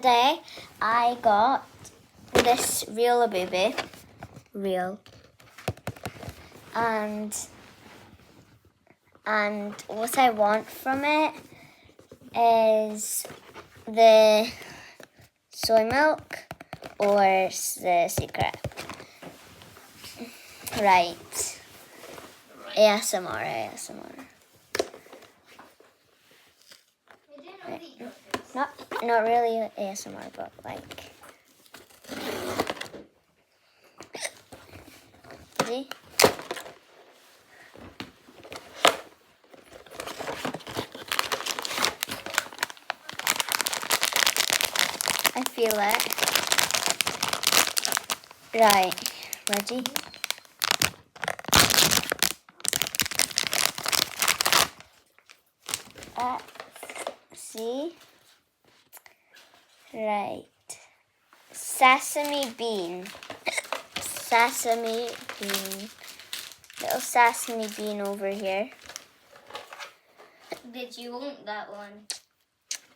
Today I got this real labubu, and what I want from it is the soy milk or the secret. Right. ASMR. Right. Not really ASMR, but like. See? I feel it. Right. Ready? See? Right. Sesame bean. Little sesame bean over here. Did you want that one?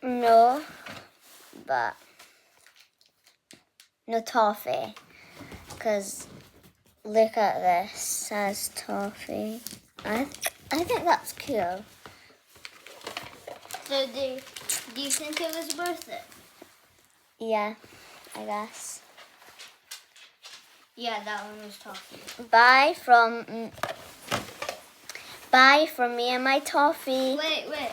No, but no toffee. Because look at this, it says toffee. I think that's cool. So do you think it was worth it? Yeah, I guess. Yeah, that one was toffee. Bye from me and my toffee. Wait.